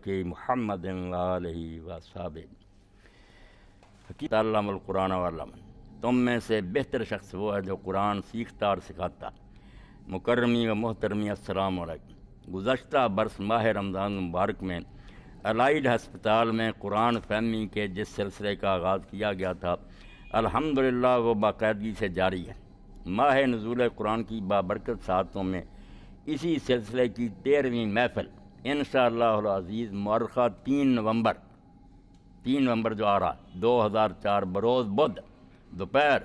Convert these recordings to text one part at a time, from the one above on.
کہ محمد علیہ وصحبہ حقیقت علم القرآن وعلم۔ تم میں سے بہتر شخص وہ ہے جو قرآن سیکھتا اور سکھاتا۔ مکرمی و محترمی السلام علیکم۔ گزشتہ برس ماہ رمضان مبارک میں الائیڈ ہسپتال میں قرآن فہمی کے جس سلسلے کا آغاز کیا گیا تھا، الحمدللہ وہ باقاعدگی سے جاری ہے۔ ماہ نزول قرآن کی بابرکت ساعتوں میں اسی سلسلے کی 13ویں محفل انشاءاللہ العزیز مؤرخہ 3 نومبر جو آ رہا 2004 بروز بدھ دوپہر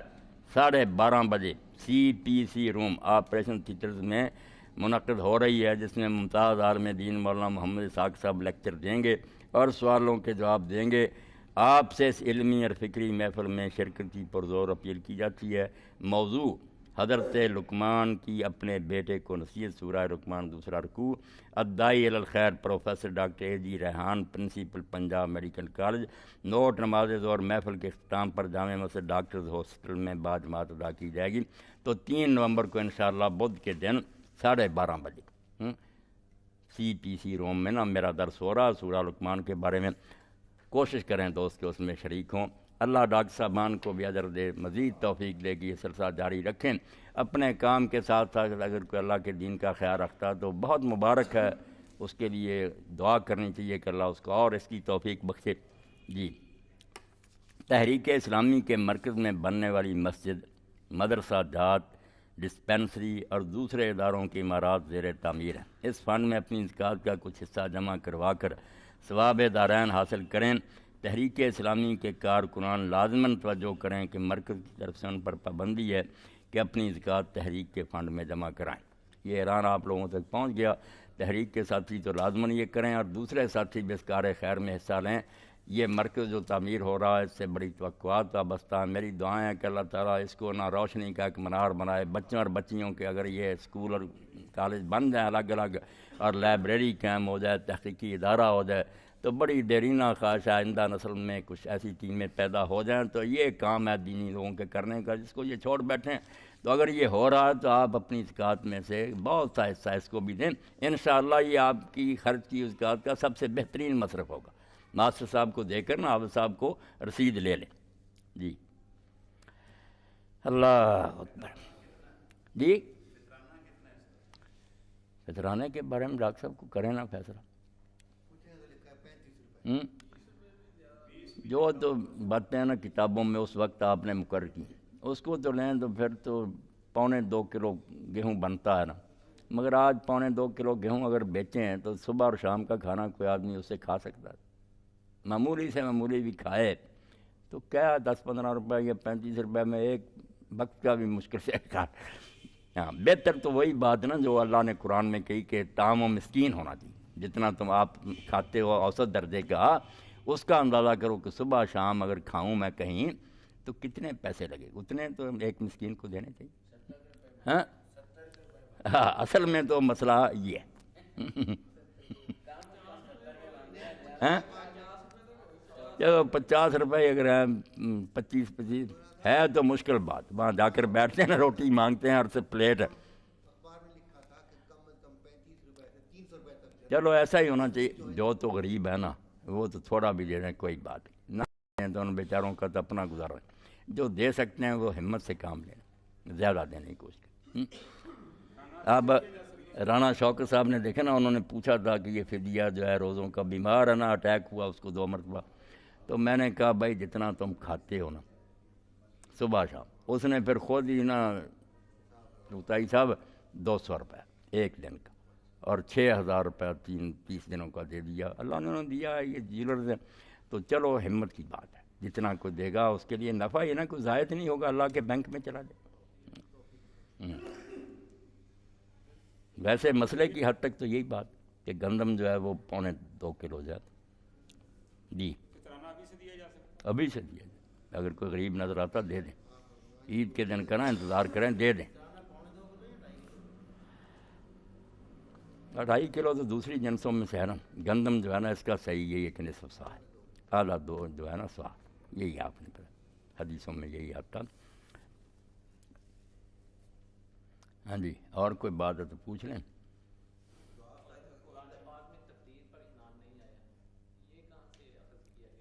12:30 بجے CPC روم آپریشن تھیٹرز میں منعقد ہو رہی ہے، جس میں ممتاز عالم دین مولانا محمد اسحاق صاحب لیکچر دیں گے اور سوالوں کے جواب دیں گے۔ آپ سے اس علمی اور فکری محفل میں شرکت کی پرزور اپیل کی جاتی ہے۔ موضوع حضرت لقمان کی اپنے بیٹے کو نصیحت، سورہ لقمان دوسرا رکوع۔ الداعی الی الخیر professor doctor AG Rehan, principal Punjab medical college. Note: نماز ظہر محفل کے اختتام پر جامع مسجد ڈاکٹرز ہاسپٹل میں باجماعت ادا کی جائے گی۔ تو 3 نومبر کو انشاءاللہ بدھ کے دن 12:30 بجے CPC روم میں میرا درس ہو رہا سورہ لقمان کے بارے میں۔ کوشش کریں دوست کہ اس میں شریک ہوں۔ اللہ ڈاکٹر صاحبان کو بھی اجر دے، مزید توفیق دے کہ یہ سلسلہ جاری رکھیں۔ اپنے کام کے ساتھ ساتھ اگر کوئی اللہ کے دین کا خیال رکھتا تو بہت مبارک ہے، اس کے لیے دعا کرنی چاہیے کہ اللہ اس کو اور اس کی توفیق بخشے۔ جی، تحریک اسلامی کے مرکز میں بننے والی مسجد، مدرسہ جات، ڈسپینسری اور دوسرے اداروں کی عمارات زیر تعمیر ہیں۔ اس فنڈ میں اپنی زکوٰۃ کا کچھ حصہ جمع کروا کر ثواب دارین حاصل کریں۔ تحریک اسلامی کے کارکنان لازماً توجہ کریں کہ مرکز کی طرف سے ان پر پابندی ہے کہ اپنی زکوٰۃ تحریک کے فنڈ میں جمع کرائیں۔ یہ اعلان آپ لوگوں تک پہنچ گیا۔ تحریک کے ساتھی تو لازماً یہ کریں اور دوسرے ساتھی بھی اس کار خیر میں حصہ لیں۔ یہ مرکز جو تعمیر ہو رہا ہے اس سے بڑی توقعات وابستہ ہیں۔ میری دعائیں ہیں کہ اللہ تعالیٰ اس کو نہ روشنی کا ایک منار بنائے، بچوں اور بچیوں کے اگر یہ اسکول اور کالج بن جائیں الگ الگ اور لائبریری قائم ہو جائے، تحقیقی ادارہ ہو جائے، تو بڑی دیرینہ خواہش ہے آئندہ نسل میں کچھ ایسی ٹیمیں پیدا ہو جائیں۔ تو یہ کام ہے دینی لوگوں کے کرنے کا، جس کو یہ چھوڑ بیٹھیں۔ تو اگر یہ ہو رہا ہے تو آپ اپنی زکوٰۃ میں سے بہت سا حصہ اس کو بھی دیں۔ انشاءاللہ یہ آپ کی خرچ کی زکوٰۃ کا سب سے بہترین مصرف ہوگا۔ ماسٹر صاحب کو دے کر حافظ صاحب کو رسید لے لیں۔ جی، اللہ اکبر۔ جی، فطرانے کے بارے میں ڈاکٹر صاحب کو کریں نا فیصلہ۔ جو تو باتیں ہیں نا کتابوں میں اس وقت آپ نے مقرر کی، اس کو تو لیں تو پھر تو 2.25 کلو گیہوں بنتا ہے نا، مگر آج 2.25 کلو گیہوں اگر بیچیں ہیں تو صبح اور شام کا کھانا کوئی آدمی اس سے کھا سکتا ہے۔ معمولی سے معمولی بھی کھائے تو کیا 10-15 روپے یا 35 روپے میں ایک وقت کا بھی مشکل سے کھا۔ ہاں، بہتر تو وہی بات نا جو اللہ نے قرآن میں کہی کہ طعام و مسکین ہونا چاہیے۔ جتنا تم آپ کھاتے ہو اوسط درجے کا، اس کا اندازہ کرو کہ صبح شام اگر کھاؤں میں کہیں تو کتنے پیسے لگے، اتنے تو ایک مسکین کو دینے چاہیے۔ ہاں، اصل میں تو مسئلہ یہ ہے۔ چلو 50 روپے اگر ہیں، 25 ہے تو مشکل بات، وہاں جا کر بیٹھتے ہیں نا، روٹی مانگتے ہیں اور سے پلیٹ ہے۔ چلو ایسا ہی ہونا چاہیے، جو تو غریب ہے نا وہ تو تھوڑا بھی دے دیں کوئی بات نہیں، نہ دیں تو ان بیچاروں کا تو اپنا گزارا ہے۔ جو دے سکتے ہیں وہ ہمت سے کام لیں، زیادہ دینے کی کوشش کریں۔ اب رانا شوکت صاحب نے دیکھا نا، انہوں نے پوچھا تھا کہ یہ فدیہ جو ہے روزوں کا، بیمار ہے نا، اٹیک ہوا اس کو 2 مرتبہ، تو میں نے کہا بھائی جتنا تم کھاتے ہو نا صبح شام، اس نے پھر خود ہی نا روتائی صاحب 200 روپے ایک دن کا اور 6000 روپے 30 دنوں کا دے دیا۔ اللہ نے انہوں دیا، یہ جیلرز ہیں تو چلو ہمت کی بات ہے، جتنا کوئی دے گا اس کے لیے نفع ہی نا، کوئی زائد نہیں ہوگا، اللہ کے بینک میں چلا جائے۔ ویسے مسئلے کی حد تک تو یہی بات کہ گندم جو ہے وہ 2.25 کلو جاتا۔ جی، ابھی سے دیا جائے، اگر کوئی غریب نظر آتا دے دیں، عید کے دن کا نا انتظار کریں، دے دیں۔ 2.5 کلو تو دوسری جنسوں میں سے ہے نا، گندم جو ہے نا اس کا صحیح یہی ہے کہ نصف سا ہے، اعلیٰ 2 جو ہے نا سا، یہی آپ نے پڑھا حدیثوں میں یہی آتا۔ ہاں جی، اور کوئی بات ہے تو پوچھ لیں۔